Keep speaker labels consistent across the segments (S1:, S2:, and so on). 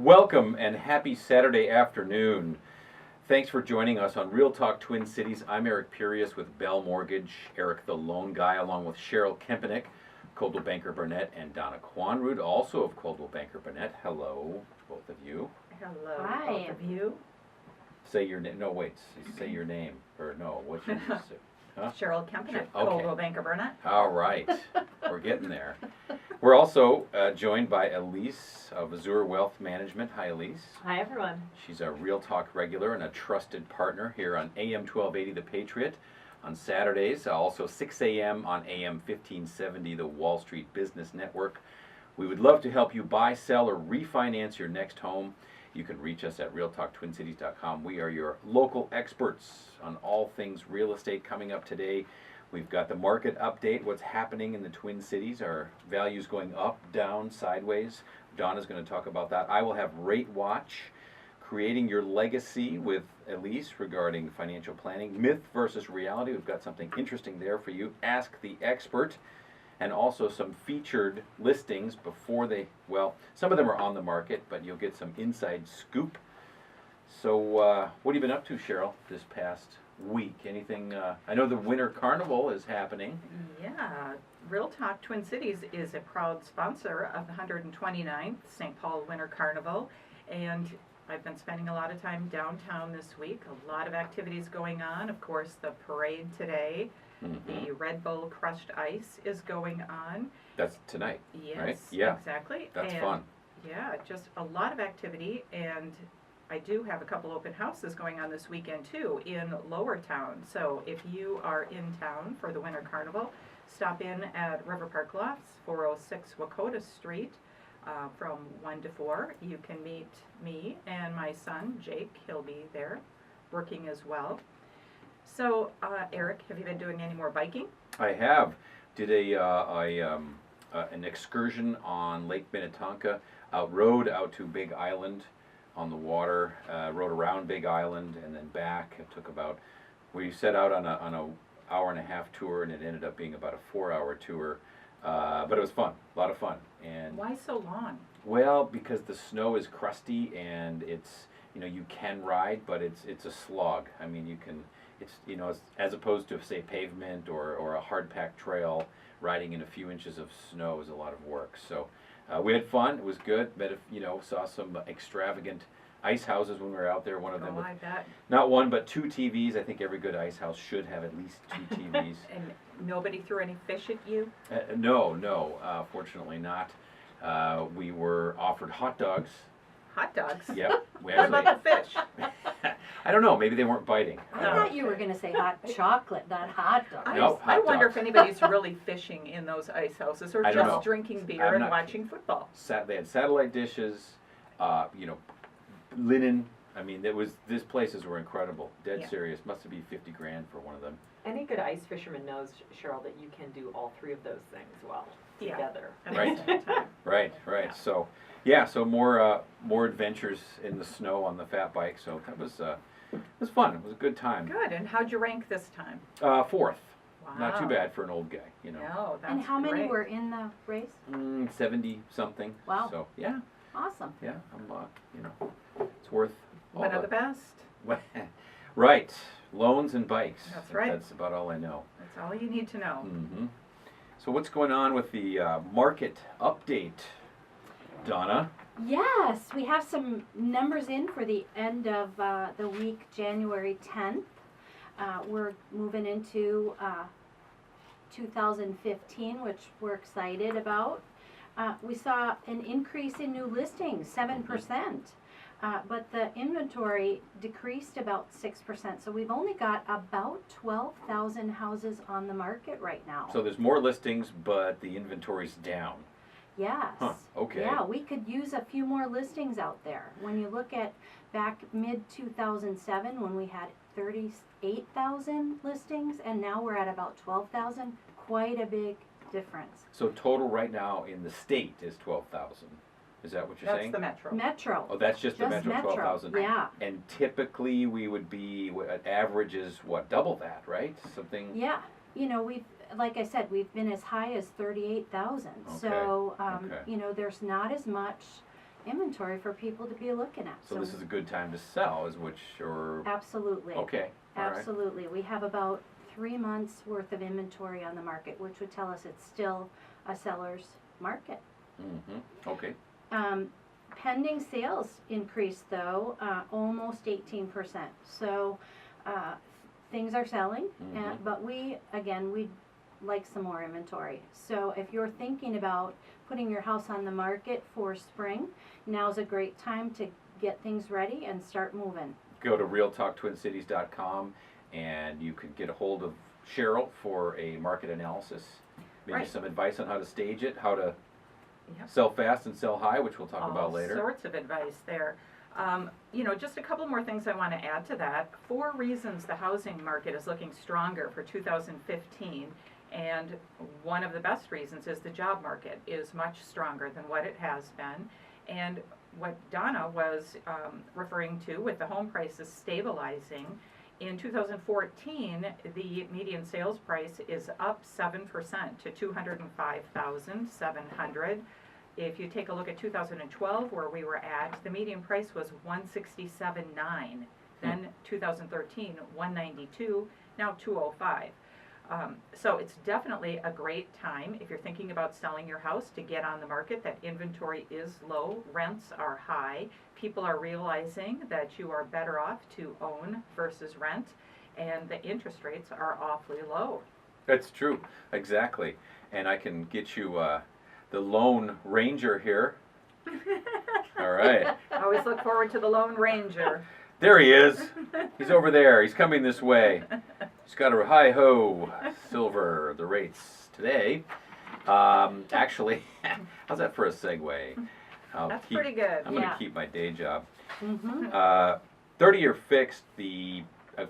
S1: Welcome and happy Saturday afternoon. Thanks for joining us on Real Talk Twin Cities. I'm Eric Purius with Bell Mortgage, Eric the Loan Guy, along with Cheryl Kempenick, Coldwell Banker Burnet, and Donna Quanrud, also of Coldwell Banker Burnet. Hello, both of you.
S2: Hello,
S3: Hi.
S2: both of you.
S1: Say your name. No, wait. Say your name. Or no, what you just say? Huh?
S2: Cheryl Kempenick,
S1: Okay.
S2: Coldwell Banker Burnet.
S1: All right. We're getting there. We're also joined by Elise of Azure Wealth Management. Hi, Elise.
S3: Hi, everyone.
S1: She's a Real Talk regular and a trusted partner here on AM 1280 The Patriot on Saturdays, also 6 a.m. on AM 1570 The Wall Street Business Network. We would love to help you buy, sell, or refinance your next home. You can reach us at realtalktwincities.com. We are your local experts on all things real estate. Coming up today, we've got the market update, what's happening in the Twin Cities. Are values going up, down, sideways? Donna's going to talk about that. I will have Rate Watch, creating your legacy with Elise regarding financial planning. Myth versus reality. We've got something interesting there for you. Ask the expert. And also some featured listings before they, well, some of them are on the market, but you'll get some inside scoop. So what have you been up to, Cheryl, this past week? Anything, I know the Winter Carnival is happening.
S2: Yeah, Real Talk Twin Cities is a proud sponsor of the 129th St. Paul Winter Carnival, and I've been spending a lot of time downtown this week. A lot of activities going on. Of course, the parade today.
S1: Mm-hmm.
S2: The Red Bull Crushed Ice is going on.
S1: That's tonight,
S2: Yes,
S1: right? Yeah,
S2: exactly.
S1: that's
S2: And
S1: fun.
S2: yeah, just a lot of activity, and I do have a couple open houses going on this weekend too in Lower Town. So if you are in town for the Winter Carnival, stop in at River Park Lofts, 406 Wakota Street from 1 to 4. You can meet me and my son, Jake. He'll be there working as well. So, Eric, have you been doing any more biking?
S1: I have. Did an excursion on Lake Minnetonka, rode out to Big Island on the water, rode around Big Island and then back. It took about, we set out on a hour and a half tour, and it ended up being about a 4-hour tour. But it was fun, a lot of fun. And
S2: Why so long?
S1: well, because the snow is crusty and it's, you can ride, but it's a slog. I mean, it's, as opposed to, say, pavement or a hard-packed trail, riding in a few inches of snow is a lot of work. So we had fun. It was good. Saw some extravagant ice houses when we were out there. One of them with
S2: I bet.
S1: not one, but 2 TVs. I think every good ice house should have at least 2 TVs.
S2: And nobody threw any fish at you?
S1: No, fortunately not. We were offered hot dogs.
S2: Hot dogs?
S1: Yep.
S2: What about the fish?
S1: I don't know. Maybe they weren't biting.
S3: I thought you were going to say hot chocolate, not hot dog.
S1: No,
S2: I
S1: hot
S2: wonder
S1: dogs.
S2: if anybody's really fishing in those ice houses or
S1: I don't
S2: just
S1: know.
S2: drinking beer
S1: I'm
S2: and
S1: not-
S2: watching football.
S1: They had satellite dishes, linen. I mean, these places were incredible. Dead
S2: Yeah.
S1: serious. Must have been 50 grand for one of them.
S4: Any good ice fisherman knows, Cheryl, that you can do all 3 of those things well
S2: Yeah.
S4: together.
S2: At
S1: Right.
S2: the same time.
S1: Right.
S2: Yeah.
S1: So more adventures in the snow on the fat bike. So that was it was fun. It was a good time.
S2: Good. And how'd you rank this time?
S1: 4th.
S2: Wow.
S1: Not too bad for an old guy.
S2: No, that's
S3: And how many
S2: great.
S3: were in the race?
S1: 70 something.
S3: Wow.
S1: So yeah,
S3: Awesome.
S1: I'm it's worth all
S2: One of the best.
S1: Right. Loans and bikes.
S2: That's right.
S1: That's about all I know.
S2: That's all you need to know.
S1: Mm-hmm. So what's going on with the market update, Donna?
S3: Yes, we have some numbers in for the end of the week, January 10th. We're moving into 2015, which we're excited about. We saw an increase in new listings, 7%. But the inventory decreased about 6%. So we've only got about 12,000 houses on the market right now.
S1: So there's more listings, but the inventory's down.
S3: Yes.
S1: Huh, okay.
S3: Yeah, we could use a few more listings out there. When you look at back mid-2007 when we had 38,000 listings and now we're at about 12,000, quite a big difference.
S1: So total right now in the state is 12,000. Is that what you're
S2: That's
S1: saying?
S2: the metro.
S3: Metro.
S1: Oh, that's just the metro, 12,000.
S3: Yeah.
S1: And typically we would be, average is what, double that, right? Something.
S3: Yeah. We've, like I said, we've been as high as 38,000.
S1: Okay,
S3: So,
S1: okay.
S3: there's not as much inventory for people to be looking at.
S1: So this is a good time to sell,
S3: Absolutely.
S1: okay, all right.
S3: Absolutely. We have about 3 months worth of inventory on the market, which would tell us it's still a seller's market.
S1: Mm-hmm, okay.
S3: Pending sales increased though, almost 18%. So things are selling,
S1: Mhm.
S3: but we'd like some more inventory. So if you're thinking about putting your house on the market for spring, now's a great time to get things ready and start moving.
S1: Go to realtalktwincities.com and you could get a hold of Cheryl for a market analysis, maybe
S2: Right.
S1: some advice on how to stage it, how to
S2: Yep.
S1: sell fast and sell high, which we'll talk about
S2: All
S1: later.
S2: sorts of advice there. Just a couple more things I want to add to that. 4 reasons the housing market is looking stronger for 2015. And one of the best reasons is the job market is much stronger than what it has been. And what Donna was referring to with the home prices stabilizing, in 2014, the median sales price is up 7% to $205,700. If you take a look at 2012, where we were at, the median price was $167,900. Then 2013, $192,000, now $205,000. So it's definitely a great time if you're thinking about selling your house to get on the market. That inventory is low, rents are high, people are realizing that you are better off to own versus rent, and the interest rates are awfully low.
S1: That's true, exactly. And I can get you the Lone Ranger here. All right.
S2: I always look forward to the Lone Ranger.
S1: There he is. He's over there. He's coming this way. He's got a hi-ho silver, the rates today. Actually, how's that for a segue?
S2: That's pretty good.
S1: I'm going to
S3: Yeah.
S1: keep my day job.
S3: Mm-hmm.
S1: 30-year fixed,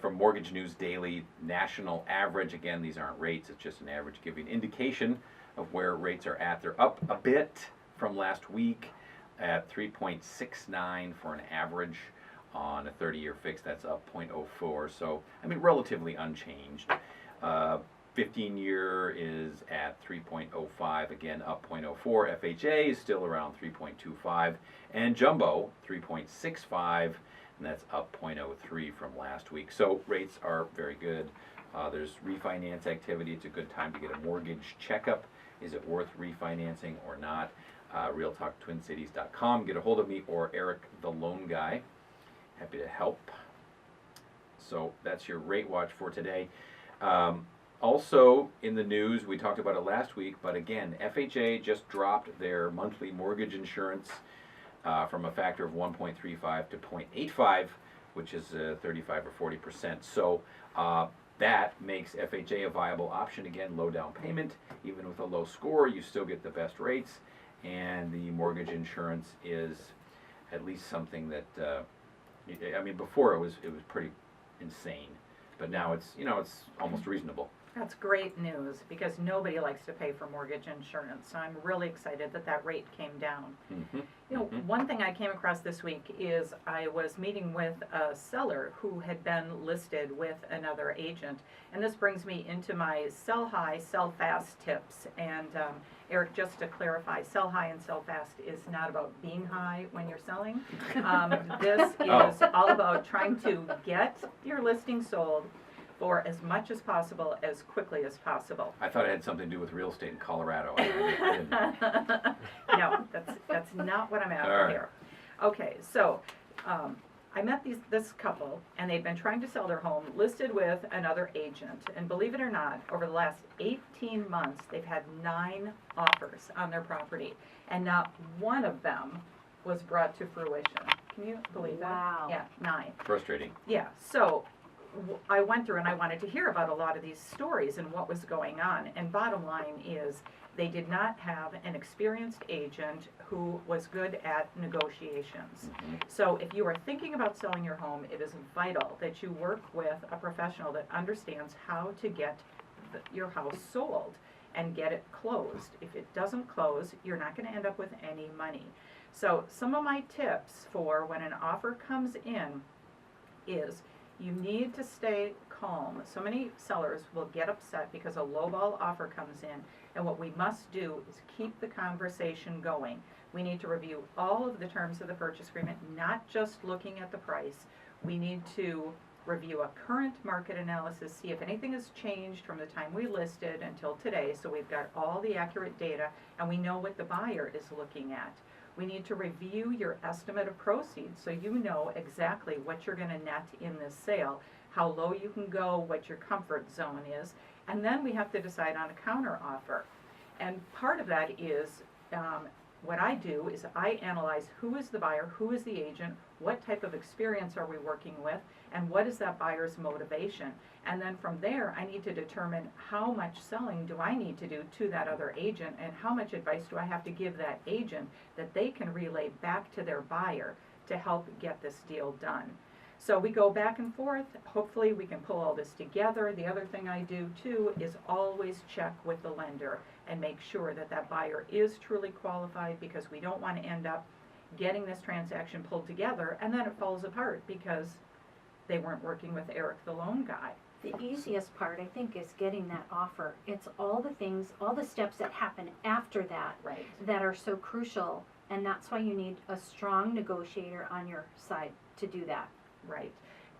S1: from Mortgage News Daily, national average. Again, these aren't rates. It's just an average giving indication of where rates are at. They're up a bit from last week at 3.69 for an average. On a 30-year fix, that's up 0.04, so relatively unchanged. 15-year is at 3.05, again up 0.04. FHA is still around 3.25, and jumbo 3.65, and that's up 0.03 from last week. So rates are very good. There's refinance activity. It's a good time to get a mortgage checkup. Is it worth refinancing or not? RealTalkTwinCities.com. Get a hold of me or Eric the Loan Guy. Happy to help. So that's your rate watch for today. Also in the news, we talked about it last week, but again, FHA just dropped their monthly mortgage insurance from a factor of 1.35 to 0.85, which is 35 or 40%. So that makes FHA a viable option. Again, low down payment. Even with a low score, you still get the best rates, and the mortgage insurance is at least something that before it was pretty insane, but now it's almost reasonable.
S2: That's great news, because nobody likes to pay for mortgage insurance. So I'm really excited that that rate came down.
S1: Mm-hmm.
S2: One thing I came across this week is I was meeting with a seller who had been listed with another agent. And this brings me into my sell high, sell fast tips. And Eric, just to clarify, sell high and sell fast is not about being high when you're selling. This is all about trying to get your listing sold for as much as possible, as quickly as possible.
S1: I thought it had something to do with real estate in Colorado. I didn't.
S2: No, that's not what I'm after
S1: All right.
S2: here. Okay, so I met this couple, and they've been trying to sell their home, listed with another agent. And believe it or not, over the last 18 months, they've had 9 offers on their property, and not one of them was brought to fruition. Can you believe that?
S3: Wow.
S2: Yeah, 9.
S1: Frustrating.
S2: Yeah, so I went through and I wanted to hear about a lot of these stories and what was going on. And bottom line is, they did not have an experienced agent who was good at negotiations.
S1: Mm-hmm.
S2: So if you are thinking about selling your home, it is vital that you work with a professional that understands how to get your house sold and get it closed. If it doesn't close, you're not going to end up with any money. So some of my tips for when an offer comes in is, you need to stay calm. So many sellers will get upset because a lowball offer comes in, and what we must do is keep the conversation going. We need to review all of the terms of the purchase agreement, not just looking at the price. We need to review a current market analysis, see if anything has changed from the time we listed until today, so we've got all the accurate data and we know what the buyer is looking at. We need to review your estimate of proceeds so you know exactly what you're going to net in this sale, how low you can go, what your comfort zone is, and then we have to decide on a counter offer. And part of that is what I do is I analyze who is the buyer, who is the agent, what type of experience are we working with, and what is that buyer's motivation. And then from there, I need to determine how much selling do I need to do to that other agent, and how much advice do I have to give that agent that they can relay back to their buyer to help get this deal done. So we go back and forth. Hopefully we can pull all this together. The other thing I do too is always check with the lender and make sure that that buyer is truly qualified, because we don't want to end up getting this transaction pulled together and then it falls apart because they weren't working with Eric, the loan guy.
S3: The easiest part, I think, is getting that offer. It's all the things, all the steps that happen after that
S2: Right.
S3: that are so crucial, and that's why you need a strong negotiator on your side to do that.
S2: Right.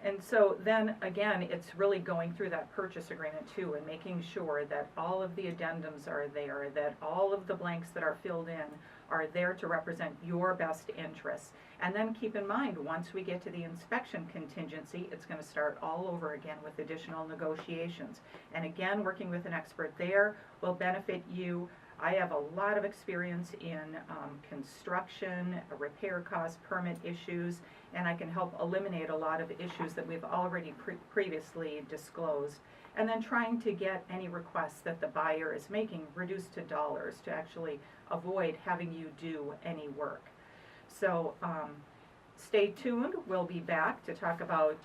S2: And so then again, it's really going through that purchase agreement too and making sure that all of the addendums are there, that all of the blanks that are filled in are there to represent your best interests. And then keep in mind, once we get to the inspection contingency, it's going to start all over again with additional negotiations. And again, working with an expert there will benefit you. I have a lot of experience in construction, repair costs, permit issues, and I can help eliminate a lot of issues that we've already previously disclosed. And then trying to get any requests that the buyer is making reduced to dollars to actually avoid having you do any work. So stay tuned. We'll be back to talk about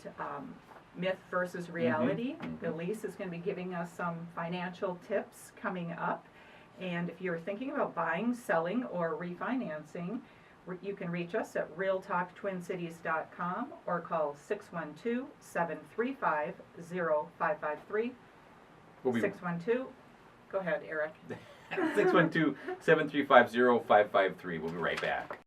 S2: myth versus reality. Elise is going to be giving us some financial tips coming up. And if you're thinking about buying, selling, or refinancing, you can reach us at realtalktwincities.com or call 612-735-0553. 612, go ahead, Eric.
S1: 612-735-0553. We'll be right back.